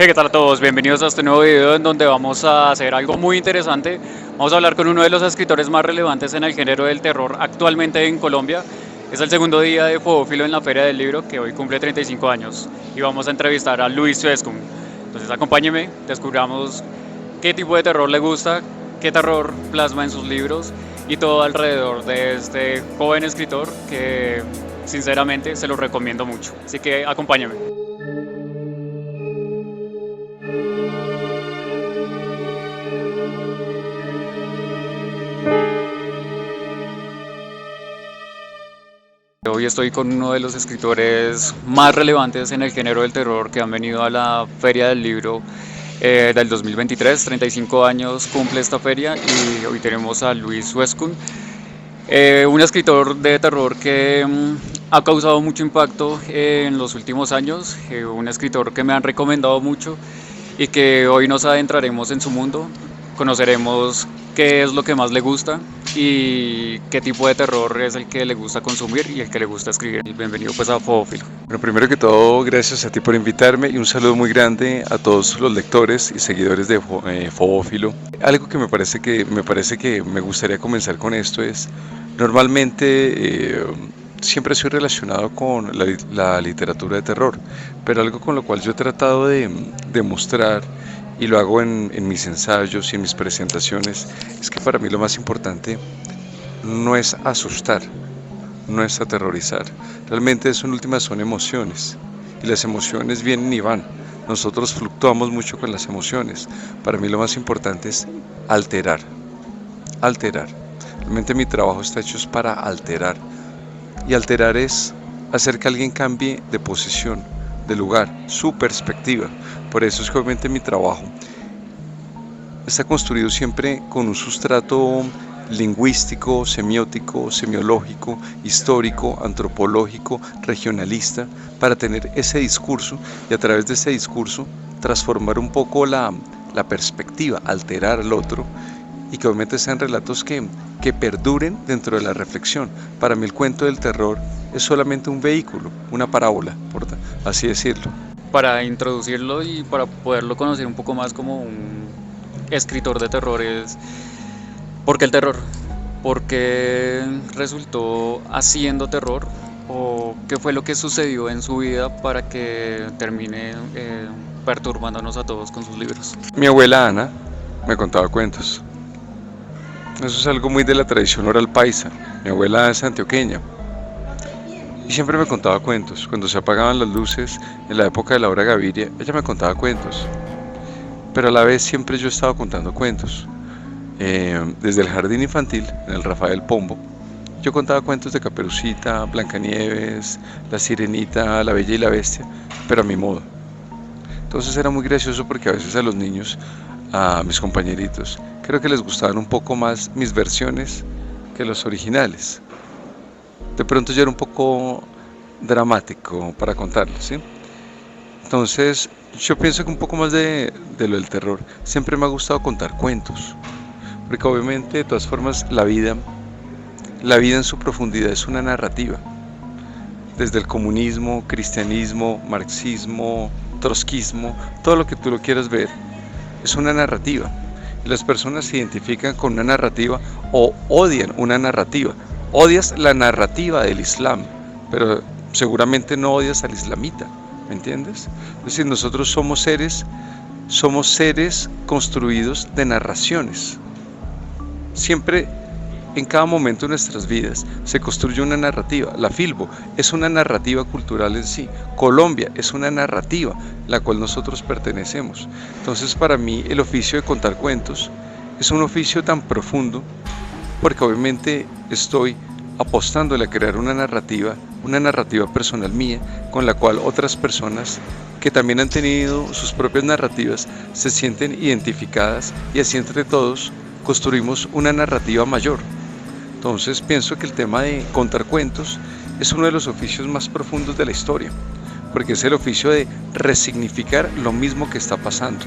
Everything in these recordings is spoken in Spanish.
Hey, ¿qué tal a todos? Bienvenidos a este nuevo video en donde vamos a hacer algo muy interesante. Vamos a hablar con uno de los escritores más relevantes en el género del terror actualmente en Colombia. Es el segundo día de Fobófilo en la Feria del Libro, que hoy cumple 35 años. Y vamos a entrevistar a Luis Suescun. Entonces acompáñeme, descubramos qué tipo de terror le gusta, qué terror plasma en sus libros y todo alrededor de este joven escritor que sinceramente se lo recomiendo mucho. Así que acompáñeme. Hoy estoy con uno de los escritores más relevantes en el género del terror que han venido a la Feria del Libro del 2023. 35 años cumple esta feria y hoy tenemos a Luis Suescun, un escritor de terror que ha causado mucho impacto en los últimos años, un escritor que me han recomendado mucho y que hoy nos adentraremos en su mundo, conoceremos qué es lo que más le gusta y qué tipo de terror es el que le gusta consumir y el que le gusta escribir. Bienvenido pues a Fobófilo. Bueno, primero que todo, gracias a ti por invitarme y un saludo muy grande a todos los lectores y seguidores de Fobófilo. Algo que me gustaría comenzar con esto es, normalmente siempre soy relacionado con la literatura de terror, pero algo con lo cual yo he tratado de mostrar y lo hago en mis ensayos y en mis presentaciones, es que para mí lo más importante no es asustar, no es aterrorizar, realmente eso en últimas son emociones y las emociones vienen y van, nosotros fluctuamos mucho con las emociones, para mí lo más importante es alterar, realmente mi trabajo está hecho es para alterar y alterar es hacer que alguien cambie de posición, de lugar, su perspectiva. Por eso es que obviamente mi trabajo está construido siempre con un sustrato lingüístico, semiótico, semiológico, histórico, antropológico, regionalista, para tener ese discurso y a través de ese discurso transformar un poco la perspectiva, alterar al otro y que obviamente sean relatos que perduren dentro de la reflexión. Para mí el cuento del terror es solamente un vehículo, una parábola, por así decirlo. Para introducirlo y para poderlo conocer un poco más como un escritor de terrores, ¿por qué el terror? ¿Por qué resultó haciendo terror? ¿O qué fue lo que sucedió en su vida para que termine perturbándonos a todos con sus libros? Mi abuela Ana me contaba cuentos. Eso es algo muy de la tradición oral paisa. Mi abuela es antioqueña y siempre me contaba cuentos. Cuando se apagaban las luces en la época de la hora Gaviria, ella me contaba cuentos. Pero a la vez siempre yo estaba contando cuentos. Desde el jardín infantil, en el Rafael Pombo, yo contaba cuentos de Caperucita, Blancanieves, La Sirenita, La Bella y la Bestia, pero a mi modo. Entonces era muy gracioso porque a veces a los niños, a mis compañeritos, creo que les gustaban un poco más mis versiones que los originales. De pronto yo era un poco dramático para contarles, ¿sí? Entonces yo pienso que un poco más de lo del terror, siempre me ha gustado contar cuentos, porque obviamente de todas formas la vida en su profundidad es una narrativa, desde el comunismo, cristianismo, marxismo, trotskismo, todo lo que tú lo quieras ver, es una narrativa. Y las personas se identifican con una narrativa o odian una narrativa. Odias la narrativa del Islam, pero seguramente no odias al islamita, ¿me entiendes? Es decir, nosotros somos seres construidos de narraciones. Siempre, en cada momento de nuestras vidas, se construye una narrativa. La Filbo es una narrativa cultural en sí. Colombia es una narrativa, la cual nosotros pertenecemos. Entonces, para mí, el oficio de contar cuentos es un oficio tan profundo, porque obviamente estoy apostándole a crear una narrativa personal mía, con la cual otras personas que también han tenido sus propias narrativas se sienten identificadas y así entre todos construimos una narrativa mayor. Entonces pienso que el tema de contar cuentos es uno de los oficios más profundos de la historia, porque es el oficio de resignificar lo mismo que está pasando,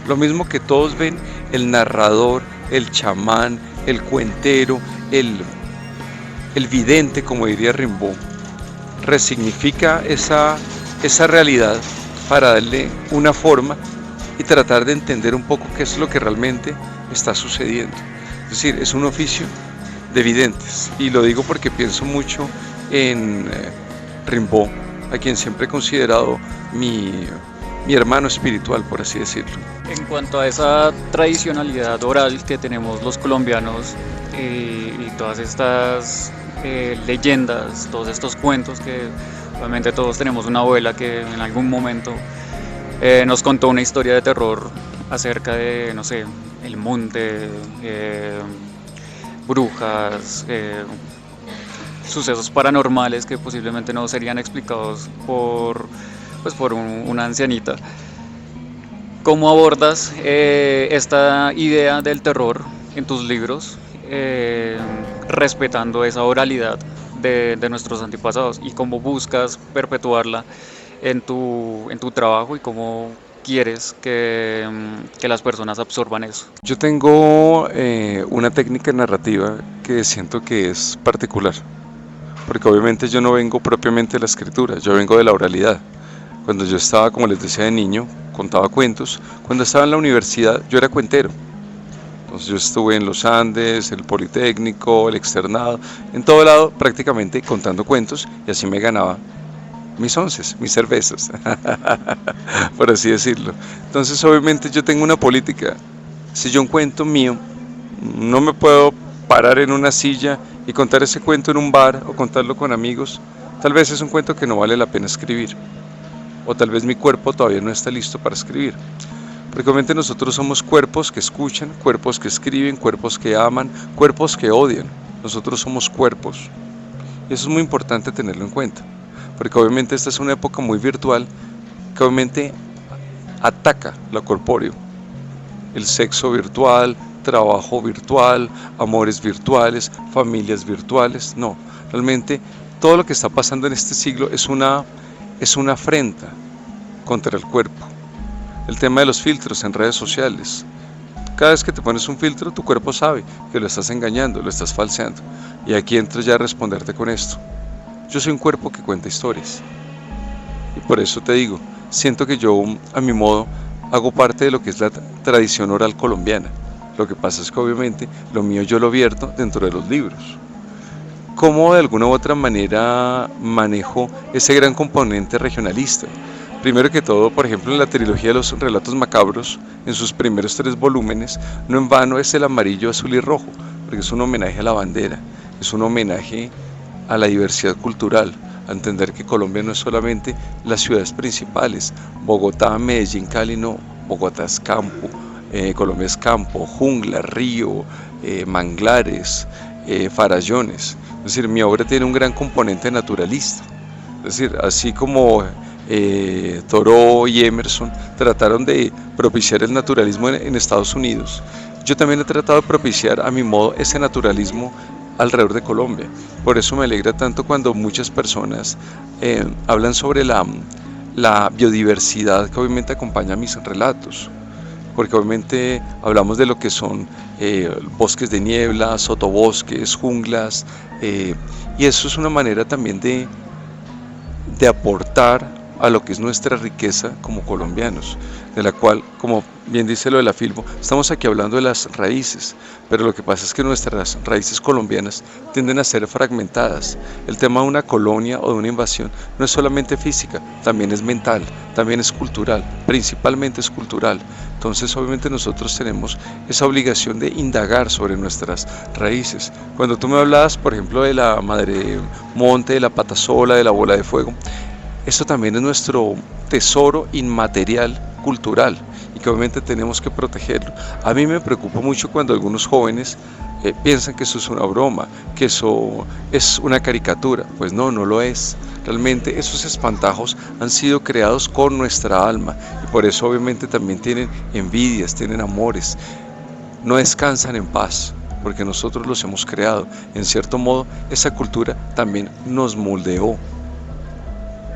lo mismo que todos ven, el narrador, el chamán, el cuentero, el vidente, como diría Rimbaud, resignifica esa realidad para darle una forma y tratar de entender un poco qué es lo que realmente está sucediendo. Es decir, es un oficio de videntes, y lo digo porque pienso mucho en Rimbaud, a quien siempre he considerado mi hermano espiritual, por así decirlo. En cuanto a esa tradicionalidad oral que tenemos los colombianos y todas estas leyendas, todos estos cuentos que obviamente todos tenemos una abuela que en algún momento nos contó una historia de terror acerca de, no sé, el monte, brujas, sucesos paranormales que posiblemente no serían explicados por una ancianita. ¿Cómo abordas esta idea del terror en tus libros, respetando esa oralidad de nuestros antepasados, y cómo buscas perpetuarla en tu trabajo, y cómo quieres que las personas absorban eso? Yo tengo una técnica narrativa que siento que es particular, porque obviamente yo no vengo propiamente de la escritura, yo vengo de la oralidad. Cuando yo estaba, como les decía, de niño, contaba cuentos. Cuando estaba en la universidad, yo era cuentero. Entonces yo estuve en los Andes, el Politécnico, el Externado, en todo lado prácticamente contando cuentos, y así me ganaba mis onces, mis cervezas, por así decirlo. Entonces obviamente yo tengo una política. Si yo un cuento mío, no me puedo parar en una silla y contar ese cuento en un bar o contarlo con amigos. Tal vez es un cuento que no vale la pena escribir, o tal vez mi cuerpo todavía no está listo para escribir. Porque obviamente nosotros somos cuerpos que escuchan, cuerpos que escriben, cuerpos que aman, cuerpos que odian. Nosotros somos cuerpos. Y eso es muy importante tenerlo en cuenta. Porque obviamente esta es una época muy virtual que obviamente ataca lo corpóreo. El sexo virtual, trabajo virtual, amores virtuales, familias virtuales. No, realmente todo lo que está pasando en este siglo es una afrenta contra el cuerpo. El tema de los filtros en redes sociales. Cada vez que te pones un filtro, tu cuerpo sabe que lo estás engañando, lo estás falseando. Y aquí entro ya a responderte con esto. Yo soy un cuerpo que cuenta historias. Y por eso te digo, siento que yo, a mi modo, hago parte de lo que es la tradición oral colombiana. Lo que pasa es que obviamente lo mío yo lo vierto dentro de los libros. ¿Cómo de alguna u otra manera manejo ese gran componente regionalista? Primero que todo, por ejemplo, en la trilogía de los relatos macabros, en sus primeros 3 volúmenes, no en vano es el amarillo, azul y rojo, porque es un homenaje a la bandera, es un homenaje a la diversidad cultural, a entender que Colombia no es solamente las ciudades principales, Bogotá, Medellín, Cali, no, Bogotá es campo, Colombia es campo, jungla, río, manglares, farallones. Es decir, mi obra tiene un gran componente naturalista. Es decir, así como Thoreau y Emerson trataron de propiciar el naturalismo en Estados Unidos, yo también he tratado de propiciar a mi modo ese naturalismo alrededor de Colombia. Por eso me alegra tanto cuando muchas personas hablan sobre la biodiversidad que obviamente acompaña a mis relatos, porque obviamente hablamos de lo que son bosques de niebla, sotobosques, junglas, y eso es una manera también de aportar a lo que es nuestra riqueza como colombianos, de la cual, como bien dice lo de la Filbo, estamos aquí hablando de las raíces, pero lo que pasa es que nuestras raíces colombianas tienden a ser fragmentadas. El tema de una colonia o de una invasión no es solamente física, también es mental, también es cultural, principalmente es cultural. Entonces obviamente nosotros tenemos esa obligación de indagar sobre nuestras raíces. Cuando tú me hablabas, por ejemplo, de la madre monte, de la patasola, de la bola de fuego, esto también es nuestro tesoro inmaterial cultural, y que obviamente tenemos que protegerlo. A mí me preocupa mucho cuando algunos jóvenes piensan que eso es una broma, que eso es una caricatura. Pues no, no lo es. Realmente esos espantajos han sido creados con nuestra alma, y por eso obviamente también tienen envidias, tienen amores, no descansan en paz, porque nosotros los hemos creado. En cierto modo, esa cultura también nos moldeó.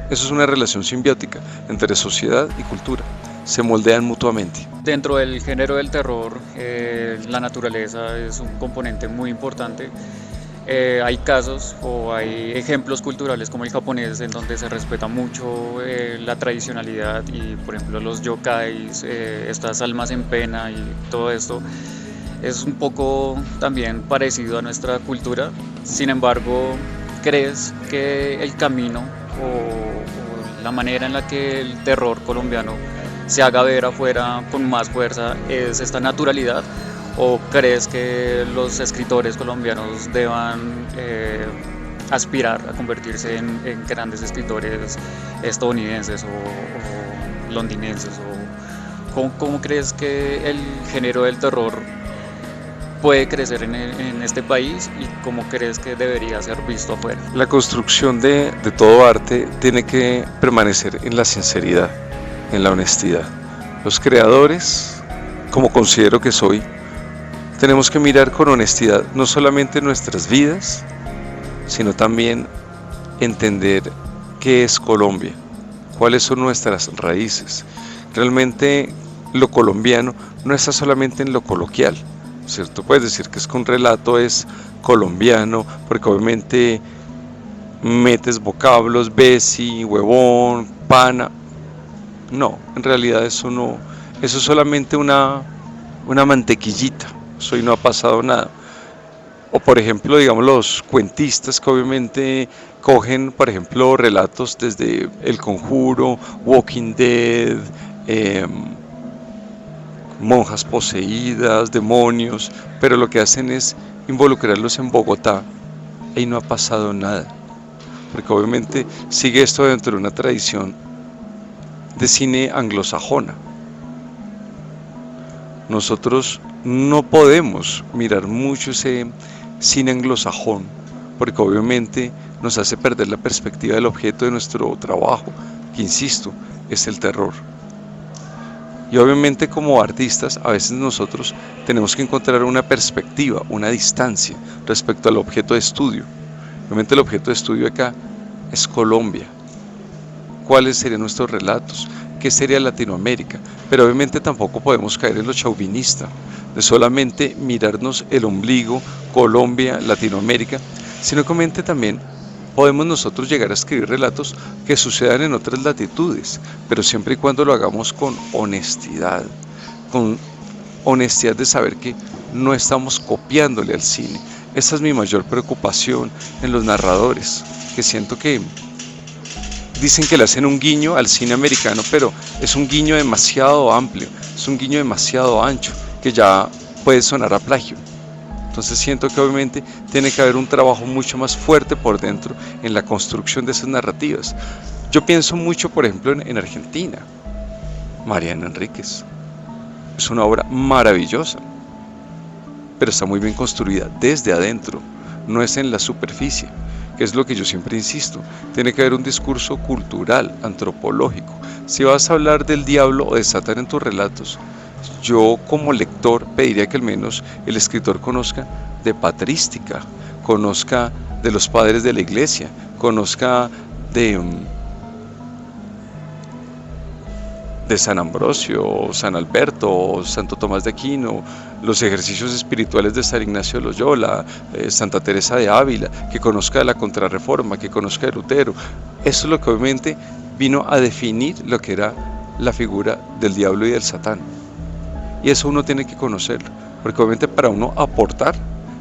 Eso es una relación simbiótica entre sociedad y cultura, se moldean mutuamente. Dentro del género del terror, la naturaleza es un componente muy importante. Hay casos o hay ejemplos culturales como el japonés en donde se respeta mucho la tradicionalidad y por ejemplo los yokais, estas almas en pena y todo esto es un poco también parecido a nuestra cultura. Sin embargo, ¿crees que el camino o la manera en la que el terror colombiano se haga ver afuera con más fuerza es esta naturalidad? ¿O crees que los escritores colombianos deban aspirar a convertirse en grandes escritores estadounidenses o londinenses? ¿O cómo crees que el género del terror puede crecer en este país y cómo crees que debería ser visto afuera? La construcción de todo arte tiene que permanecer en la sinceridad, en la honestidad. Los creadores, como considero que soy, tenemos que mirar con honestidad no solamente nuestras vidas, sino también entender qué es Colombia, cuáles son nuestras raíces. Realmente lo colombiano no está solamente en lo coloquial, ¿cierto? Puedes decir que es que un relato es colombiano, porque obviamente metes vocablos, besi, huevón, pana. No, en realidad eso no, eso es solamente una mantequillita, eso ahí no ha pasado nada. O por ejemplo, digamos los cuentistas que obviamente cogen, por ejemplo, relatos desde El Conjuro, Walking Dead, eh, monjas poseídas, demonios, pero lo que hacen es involucrarlos en Bogotá y no ha pasado nada, porque obviamente sigue esto dentro de una tradición de cine anglosajona. Nosotros no podemos mirar mucho ese cine anglosajón, porque obviamente nos hace perder la perspectiva del objeto de nuestro trabajo, que insisto, es el terror. Y obviamente como artistas, a veces nosotros tenemos que encontrar una perspectiva, una distancia respecto al objeto de estudio. Obviamente el objeto de estudio acá es Colombia. ¿Cuáles serían nuestros relatos? ¿Qué sería Latinoamérica? Pero obviamente tampoco podemos caer en lo chauvinista, de solamente mirarnos el ombligo, Colombia, Latinoamérica, sino que obviamente también podemos nosotros llegar a escribir relatos que sucedan en otras latitudes, pero siempre y cuando lo hagamos con honestidad de saber que no estamos copiándole al cine. Esa es mi mayor preocupación en los narradores, que siento que dicen que le hacen un guiño al cine americano, pero es un guiño demasiado amplio, es un guiño demasiado ancho, que ya puede sonar a plagio. Entonces siento que obviamente tiene que haber un trabajo mucho más fuerte por dentro en la construcción de esas narrativas. Yo pienso mucho, por ejemplo, en Argentina. Mariana Enríquez es una obra maravillosa, pero está muy bien construida desde adentro, no es en la superficie, que es lo que yo siempre insisto. Tiene que haber un discurso cultural, antropológico. Si vas a hablar del diablo o de Satán en tus relatos, yo como lector pediría que al menos el escritor conozca de patrística, conozca de los padres de la iglesia, conozca de San Ambrosio, San Alberto, Santo Tomás de Aquino, los ejercicios espirituales de San Ignacio de Loyola, Santa Teresa de Ávila, que conozca de la Contrarreforma, que conozca de Lutero. Eso es lo que obviamente vino a definir lo que era la figura del diablo y del Satán. Y eso uno tiene que conocerlo, porque obviamente para uno aportar,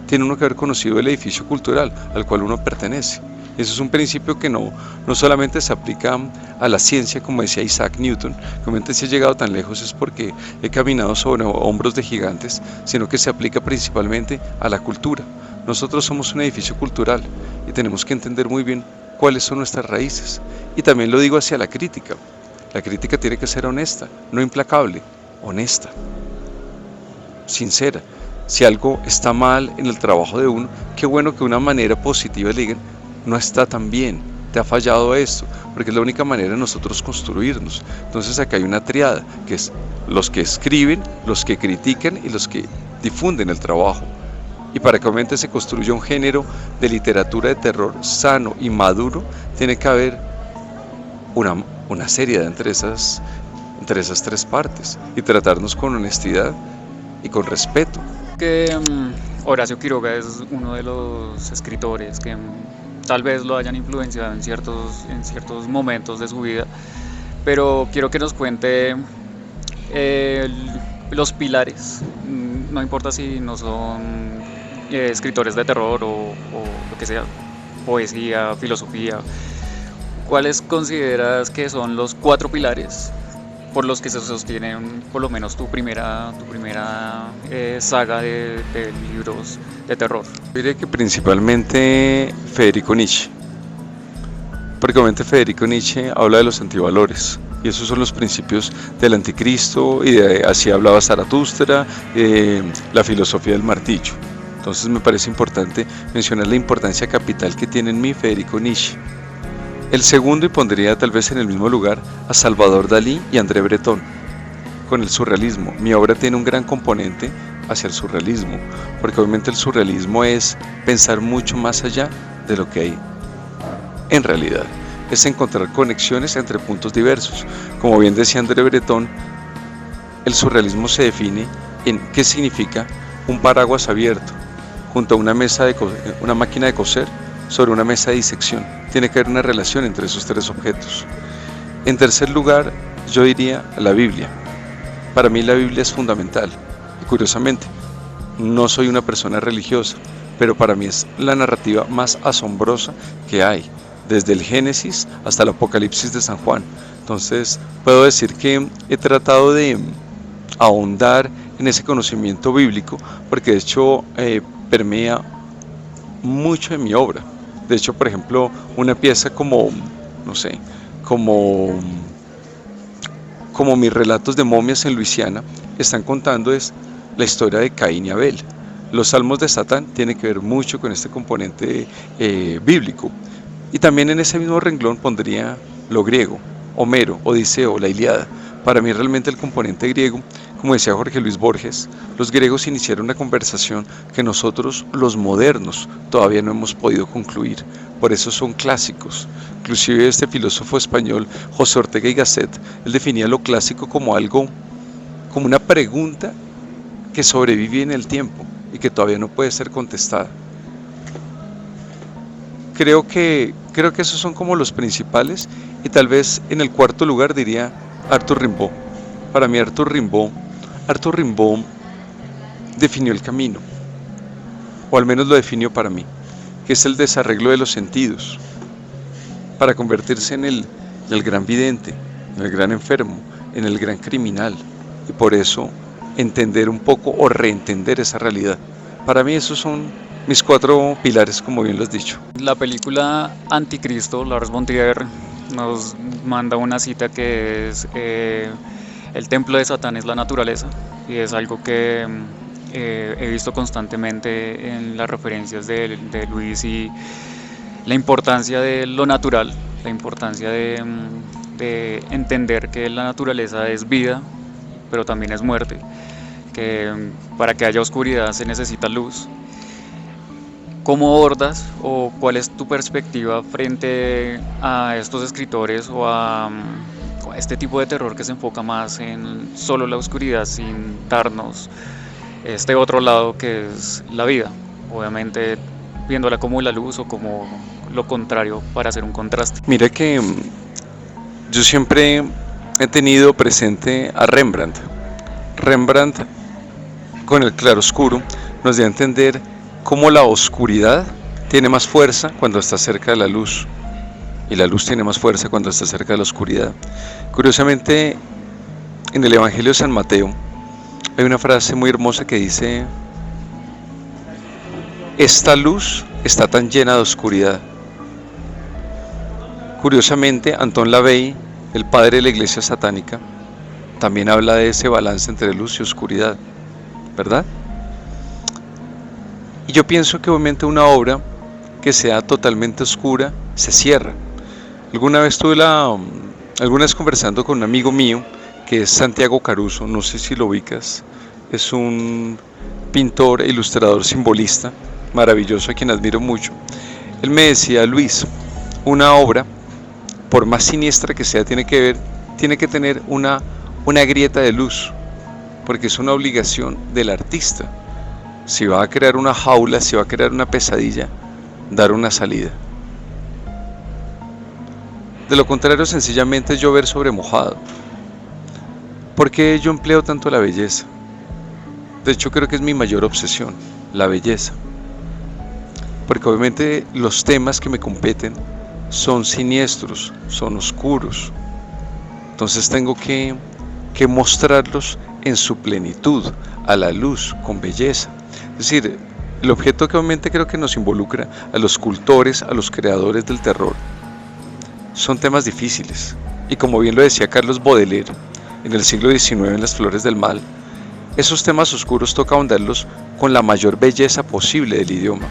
tiene uno que haber conocido el edificio cultural al cual uno pertenece. Eso es un principio que no solamente se aplica a la ciencia, como decía Isaac Newton, que obviamente si he llegado tan lejos es porque he caminado sobre hombros de gigantes, sino que se aplica principalmente a la cultura. Nosotros somos un edificio cultural y tenemos que entender muy bien cuáles son nuestras raíces. Y también lo digo hacia la crítica. La crítica tiene que ser honesta, no implacable, honesta, sincera. Si algo está mal en el trabajo de uno, qué bueno que de una manera positiva le digan, no está tan bien, te ha fallado esto, porque es la única manera de nosotros construirnos. Entonces acá hay una triada, que es los que escriben, los que critican y los que difunden el trabajo. Y para que obviamente se construya un género de literatura de terror sano y maduro, tiene que haber una seriedad entre esas tres partes y tratarnos con honestidad y con respeto. Que Horacio Quiroga es uno de los escritores que tal vez lo hayan influenciado en ciertos momentos de su vida, pero quiero que nos cuente los pilares. No importa si no son escritores de terror o lo que sea, poesía, filosofía. ¿Cuáles consideras que son los cuatro pilares por los que se sostienen por lo menos tu primera saga de libros de terror? Yo diría que principalmente Federico Nietzsche, porque obviamente Federico Nietzsche habla de los antivalores. Y esos son los principios del anticristo, y así hablaba Zaratustra, la filosofía del martillo. Entonces me parece importante mencionar la importancia capital que tiene en mí Federico Nietzsche. El segundo, y pondría tal vez en el mismo lugar, a Salvador Dalí y André Breton, con el surrealismo. Mi obra tiene un gran componente hacia el surrealismo, porque obviamente el surrealismo es pensar mucho más allá de lo que hay en realidad. Es encontrar conexiones entre puntos diversos. Como bien decía André Breton, el surrealismo se define en qué significa un paraguas abierto junto a una máquina de coser sobre una mesa de disección. Tiene que haber una relación entre esos tres objetos. En tercer lugar, yo diría la Biblia. Para mí la Biblia es fundamental. Y curiosamente, no soy una persona religiosa, pero para mí es la narrativa más asombrosa que hay, desde el Génesis hasta el Apocalipsis de San Juan. Entonces, puedo decir que he tratado de ahondar en ese conocimiento bíblico, porque de hecho permea mucho de mi obra. De hecho, por ejemplo, una pieza como, no sé, como mis relatos de momias en Luisiana, están contando es la historia de Caín y Abel. Los salmos de Satán tienen que ver mucho con este componente bíblico. Y también en ese mismo renglón pondría lo griego, Homero, Odiseo, la Ilíada. Para mí realmente el componente griego, como decía Jorge Luis Borges, los griegos iniciaron una conversación que nosotros, los modernos, todavía no hemos podido concluir. Por eso son clásicos. Inclusive este filósofo español, José Ortega y Gasset, él definía lo clásico como algo, como una pregunta que sobrevive en el tiempo y que todavía no puede ser contestada. Creo que esos son como los principales, y tal vez en el cuarto lugar diría Arthur Rimbaud. Para mí Arthur Rimbaud definió el camino, o al menos lo definió para mí, que es el desarreglo de los sentidos, para convertirse en el gran vidente, en el gran enfermo, en el gran criminal, y por eso entender un poco o reentender esa realidad. Para mí esos son mis cuatro pilares, como bien lo has dicho. La película Anticristo, Lars von Trier nos manda una cita que es el templo de Satán es la naturaleza, y es algo que he visto constantemente en las referencias de Luis, y la importancia de lo natural, la importancia de entender que la naturaleza es vida, pero también es muerte, que para que haya oscuridad se necesita luz. ¿Cómo abordas o cuál es tu perspectiva frente a estos escritores o a este tipo de terror que se enfoca más en solo la oscuridad sin darnos este otro lado que es la vida? Obviamente viéndola como la luz o como lo contrario para hacer un contraste. Mira que yo siempre he tenido presente a Rembrandt. Rembrandt, con el claroscuro, nos dio a entender cómo la oscuridad tiene más fuerza cuando está cerca de la luz, y la luz tiene más fuerza cuando está cerca de la oscuridad. Curiosamente, en el Evangelio de San Mateo hay una frase muy hermosa que dice: esta luz está tan llena de oscuridad. Curiosamente, Anton LaVey, el padre de la iglesia satánica, también habla de ese balance entre luz y oscuridad, ¿verdad? Y yo pienso que obviamente una obra que sea totalmente oscura se cierra. Alguna vez conversando con un amigo mío que es Santiago Caruso, no sé si lo ubicas, es un pintor, ilustrador, simbolista maravilloso a quien admiro mucho. Él me decía: Luis, una obra, por más siniestra que sea, tiene que tener una grieta de luz, porque es una obligación del artista Si va a crear una jaula, si va a crear una pesadilla, dar una salida. De lo contrario, sencillamente es llover sobre mojado. ¿Por qué yo empleo tanto la belleza? De hecho, creo que es mi mayor obsesión, la belleza. Porque obviamente los temas que me competen son siniestros, son oscuros. Entonces tengo que mostrarlos en su plenitud, a la luz, con belleza. Es decir, el objeto que obviamente creo que nos involucra a los cultores, a los creadores del terror, son temas difíciles. Y como bien lo decía Carlos Baudelaire en el siglo XIX en Las Flores del Mal, esos temas oscuros toca ahondarlos con la mayor belleza posible del idioma.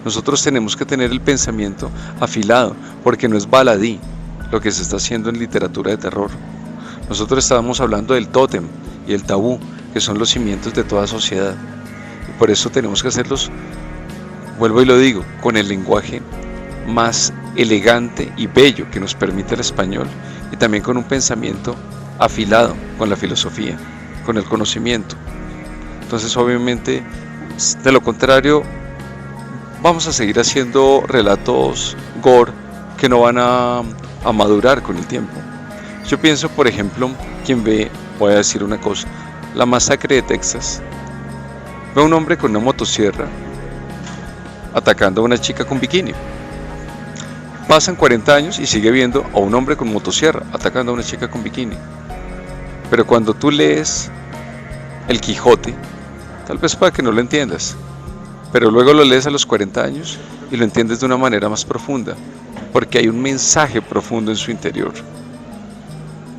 Nosotros tenemos que tener el pensamiento afilado, porque no es baladí lo que se está haciendo en literatura de terror. Nosotros estábamos hablando del tótem y el tabú, que son los cimientos de toda sociedad. Y por eso tenemos que hacerlos, vuelvo y lo digo, con el lenguaje más elegante y bello que nos permite el español, y también con un pensamiento afilado, con la filosofía, con el conocimiento. Entonces, obviamente, de lo contrario, vamos a seguir haciendo relatos gore que no van a madurar con el tiempo. Yo pienso, por ejemplo, quien ve, voy a decir una cosa, La Masacre de Texas. Ve a un hombre con una motosierra atacando a una chica con bikini. Pasan 40 años y sigue viendo a un hombre con motosierra atacando a una chica con bikini. Pero cuando tú lees El Quijote, tal vez para que no lo entiendas, pero luego lo lees a los 40 años y lo entiendes de una manera más profunda, porque hay un mensaje profundo en su interior.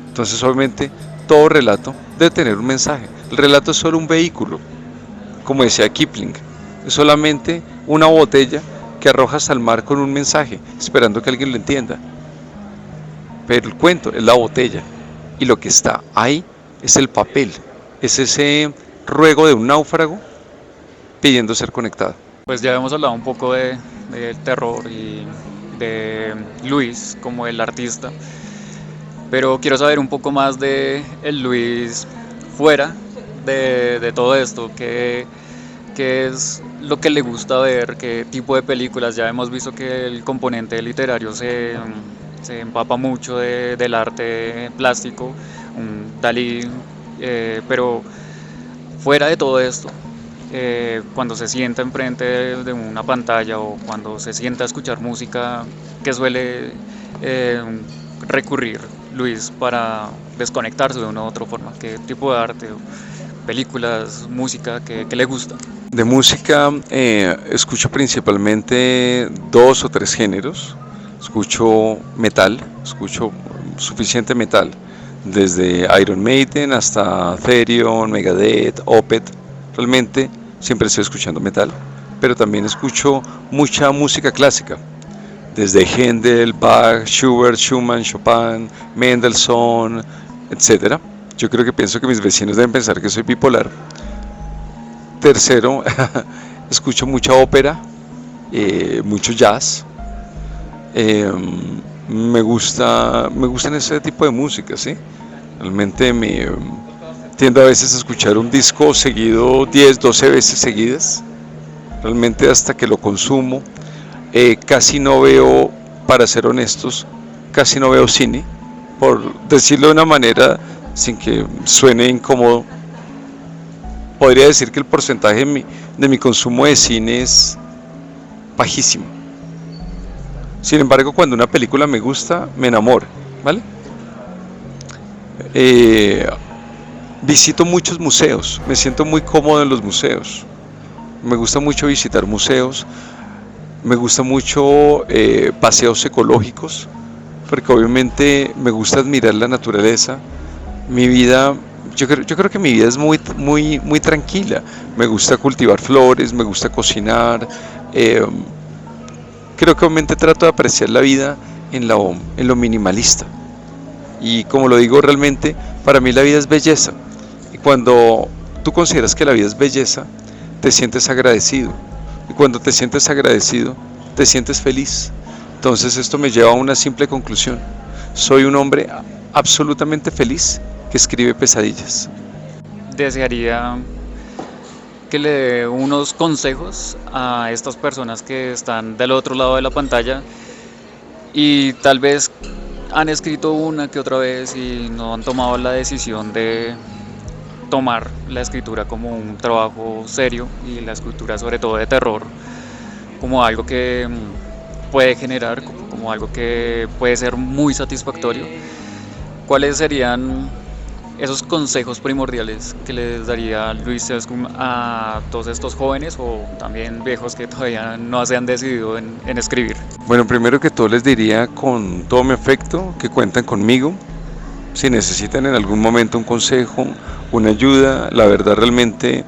Entonces, obviamente, todo relato debe tener un mensaje. El relato es solo un vehículo, como decía Kipling, es solamente una botella que arrojas al mar con un mensaje, esperando que alguien lo entienda. Pero el cuento es la botella, y lo que está ahí es el papel, es ese ruego de un náufrago pidiendo ser conectado. Pues ya hemos hablado un poco del terror y de Luis como el artista, pero quiero saber un poco más de el Luis fuera de todo esto, qué es lo que le gusta ver, qué tipo de películas. Ya hemos visto que el componente literario se empapa mucho del arte plástico, un Dalí, pero fuera de todo esto, cuando se sienta enfrente de una pantalla o cuando se sienta a escuchar música, ¿qué suele recurrir Luis para desconectarse de una u otra forma? ¿Qué tipo de arte, películas, música que le gusta? De música escucho principalmente 2 o 3 géneros. Escucho metal, escucho suficiente metal, desde Iron Maiden hasta Therion, Megadeth, Opeth. Realmente siempre estoy escuchando metal, pero también escucho mucha música clásica, desde Händel, Bach, Schubert, Schumann, Chopin, Mendelssohn, etc. Yo creo que pienso que mis vecinos deben pensar que soy bipolar. Tercero, escucho mucha ópera, mucho jazz. Me gustan ese tipo de música, ¿sí? Realmente tiendo a veces a escuchar un disco seguido 10, 12 veces seguidas. Realmente hasta que lo consumo. Casi no veo, para ser honestos, casi no veo cine, por decirlo de una manera sin que suene incómodo. Podría decir que el porcentaje de mi consumo de cine es bajísimo. Sin embargo, cuando una película me gusta, me enamoro, ¿vale? Visito muchos museos, me siento muy cómodo en los museos. Me gusta mucho visitar museos, me gusta mucho paseos ecológicos, porque obviamente me gusta admirar la naturaleza. Mi vida, yo creo que mi vida es muy tranquila. Me gusta cultivar flores, me gusta cocinar. Creo que obviamente trato de apreciar la vida en lo minimalista. Y como lo digo, realmente para mí la vida es belleza. Y cuando tú consideras que la vida es belleza, te sientes agradecido. Y cuando te sientes agradecido, te sientes feliz. Entonces esto me lleva a una simple conclusión. Soy un hombre absolutamente feliz que escribe pesadillas. Desearía que le dé unos consejos a estas personas que están del otro lado de la pantalla y tal vez han escrito una que otra vez y no han tomado la decisión de tomar la escritura como un trabajo serio y la escritura sobre todo de terror como algo que puede generar, como algo que puede ser muy satisfactorio. ¿Cuáles serían esos consejos primordiales que les daría Luis Sescum a todos estos jóvenes o también viejos que todavía no se han decidido en escribir? Bueno, primero que todo les diría con todo mi afecto que cuentan conmigo. Si necesitan en algún momento un consejo, una ayuda, la verdad realmente,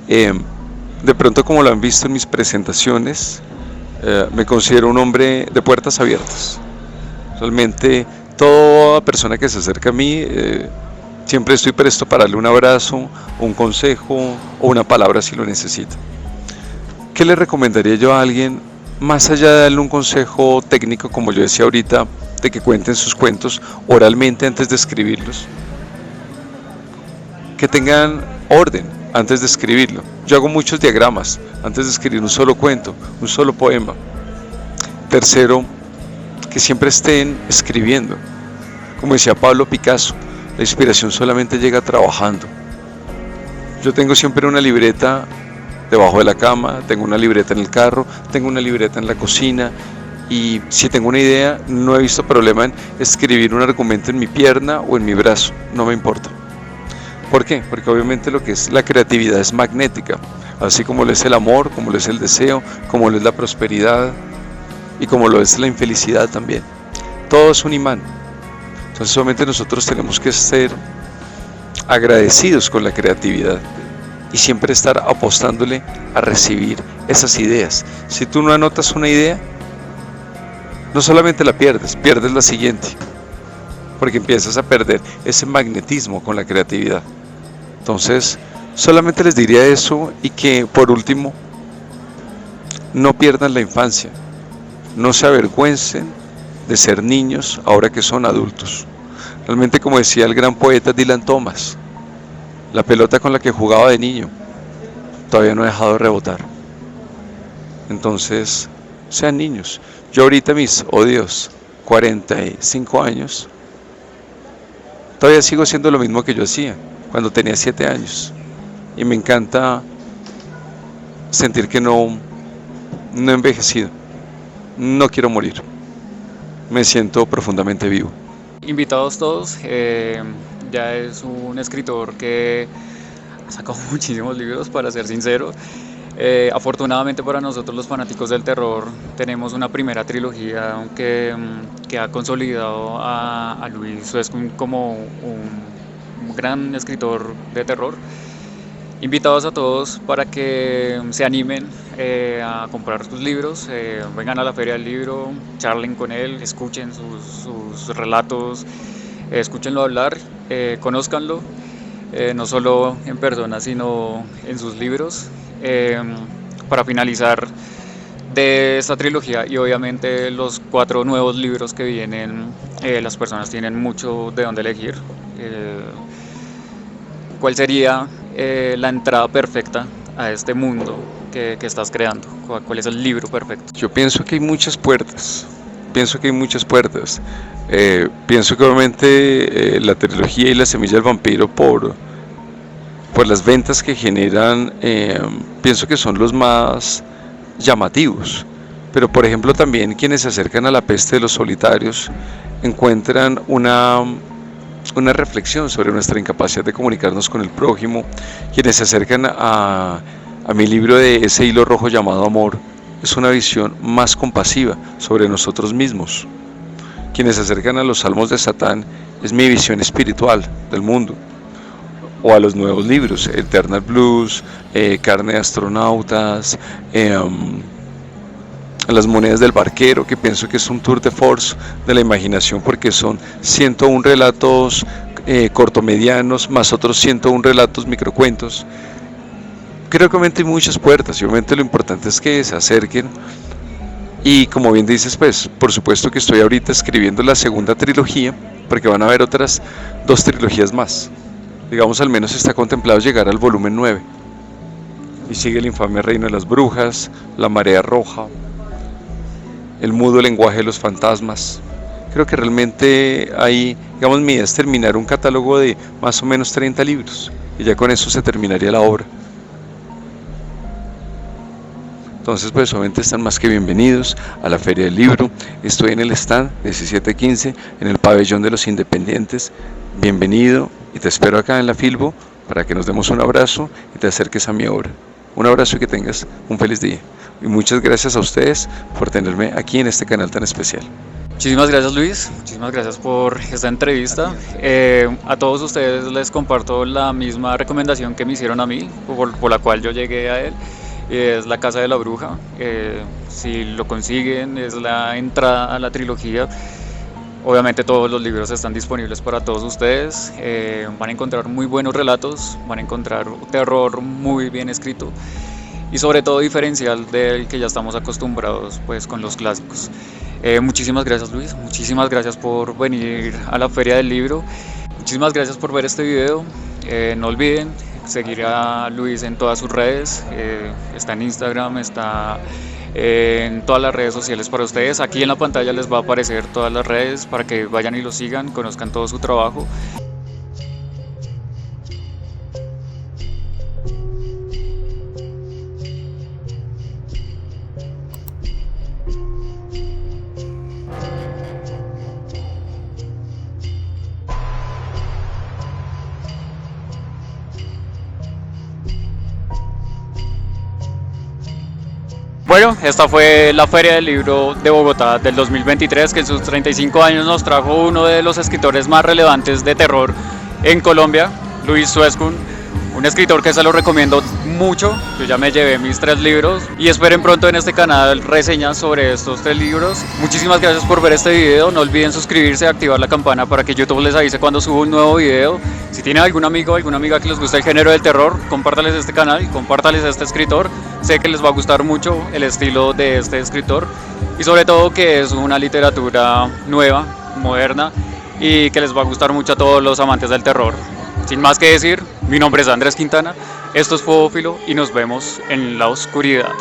de pronto como lo han visto en mis presentaciones, me considero un hombre de puertas abiertas. Realmente toda persona que se acerca a mí, siempre estoy presto para darle un abrazo, un consejo o una palabra si lo necesita. ¿Qué le recomendaría yo a alguien? Más allá de darle un consejo técnico, como yo decía ahorita, de que cuenten sus cuentos oralmente antes de escribirlos, que tengan orden antes de escribirlo. Yo hago muchos diagramas antes de escribir un solo cuento, un solo poema. Tercero, que siempre estén escribiendo. Como decía Pablo Picasso, la inspiración solamente llega trabajando. Yo tengo siempre una libreta debajo de la cama, tengo una libreta en el carro, tengo una libreta en la cocina y si tengo una idea no he visto problema en escribir un argumento en mi pierna o en mi brazo, no me importa. ¿Por qué? Porque obviamente lo que es la creatividad es magnética, así como lo es el amor, como lo es el deseo, como lo es la prosperidad y como lo es la infelicidad también. Todo es un imán. Entonces solamente nosotros tenemos que ser agradecidos con la creatividad y siempre estar apostándole a recibir esas ideas. Si tú no anotas una idea, no solamente la pierdes, pierdes la siguiente, porque empiezas a perder ese magnetismo con la creatividad. Entonces, solamente les diría eso y que por último, no pierdan la infancia, no se avergüencen de ser niños ahora que son adultos. Realmente, como decía el gran poeta Dylan Thomas, la pelota con la que jugaba de niño todavía no ha dejado de rebotar. Entonces, sean niños. Yo ahorita mis, 45 años, todavía sigo haciendo lo mismo que yo hacía cuando tenía 7 años. Y me encanta sentir que no he envejecido. No quiero morir. Me siento profundamente vivo. Invitados todos, ya es un escritor que ha sacado muchísimos libros, para ser sincero. Afortunadamente para nosotros los fanáticos del terror tenemos una primera trilogía que ha consolidado a Luis Sescum como un gran escritor de terror. Invitados a todos para que se animen a comprar sus libros, vengan a la Feria del Libro, charlen con él, escuchen sus relatos, escúchenlo hablar, conózcanlo, no solo en persona sino en sus libros. Para finalizar de esta trilogía y obviamente los 4 nuevos libros que vienen, las personas tienen mucho de dónde elegir. ¿Cuál sería la entrada perfecta a este mundo que estás creando? ¿Cuál es el libro perfecto? Yo pienso que hay muchas puertas. Pienso que obviamente la trilogía y la semilla del vampiro por las ventas que generan, pienso que son los más llamativos. Pero por ejemplo también quienes se acercan a la peste de los solitarios encuentran una reflexión sobre nuestra incapacidad de comunicarnos con el prójimo. Quienes se acercan a mi libro de ese hilo rojo llamado amor, es una visión más compasiva sobre nosotros mismos. Quienes se acercan a los salmos de Satán, es mi visión espiritual del mundo. O a los nuevos libros, Eternal Blues, Carne de Astronautas, Las Monedas del Barquero, que pienso que es un tour de force de la imaginación porque son 101 relatos cortomedianos más otros 101 relatos microcuentos. Creo que obviamente hay muchas puertas y obviamente lo importante es que se acerquen. Y como bien dices, pues por supuesto que estoy ahorita escribiendo la segunda trilogía, porque van a haber otras 2 trilogías más. Digamos, al menos está contemplado llegar al volumen 9. y sigue El infame reino de las brujas, La marea roja, El mudo lenguaje de los fantasmas. Creo que realmente ahí, digamos, mi idea es terminar un catálogo de más o menos 30 libros y ya con eso se terminaría la obra. Entonces, pues obviamente están más que bienvenidos a la Feria del Libro. Estoy en el stand 1715, en el pabellón de los Independientes. Bienvenido y te espero acá en la Filbo para que nos demos un abrazo y te acerques a mi obra. Un abrazo y que tengas un feliz día. Y muchas gracias a ustedes por tenerme aquí en este canal tan especial. Muchísimas gracias, Luis, muchísimas gracias por esta entrevista. A todos ustedes les comparto la misma recomendación que me hicieron a mí, por la cual yo llegué a él. Es La Casa de la Bruja. Si lo consiguen, es la entrada a la trilogía. Obviamente todos los libros están disponibles para todos ustedes. Van a encontrar muy buenos relatos, van a encontrar un terror muy bien escrito y sobre todo diferencial del que ya estamos acostumbrados pues con los clásicos. Muchísimas gracias, Luis, muchísimas gracias por venir a la Feria del Libro, muchísimas gracias por ver este video. No olviden seguir a Luis en todas sus redes, está en Instagram, está en todas las redes sociales para ustedes. Aquí en la pantalla les va a aparecer todas las redes para que vayan y lo sigan, conozcan todo su trabajo. Bueno, esta fue la Feria del Libro de Bogotá del 2023, que en sus 35 años nos trajo uno de los escritores más relevantes de terror en Colombia, Luis Suezkun, un escritor que se lo recomiendo mucho. Yo ya me llevé mis 3 libros y esperen pronto en este canal reseñas sobre estos 3 libros. Muchísimas gracias por ver este video, no olviden suscribirse y activar la campana para que YouTube les avise cuando subo un nuevo video. Si tienen algún amigo o alguna amiga que les gusta el género del terror, compártales este canal, compártales a este escritor. Sé que les va a gustar mucho el estilo de este escritor y sobre todo que es una literatura nueva, moderna y que les va a gustar mucho a todos los amantes del terror. Sin más que decir, mi nombre es Andrés Quintana, esto es Fobófilo y nos vemos en la oscuridad.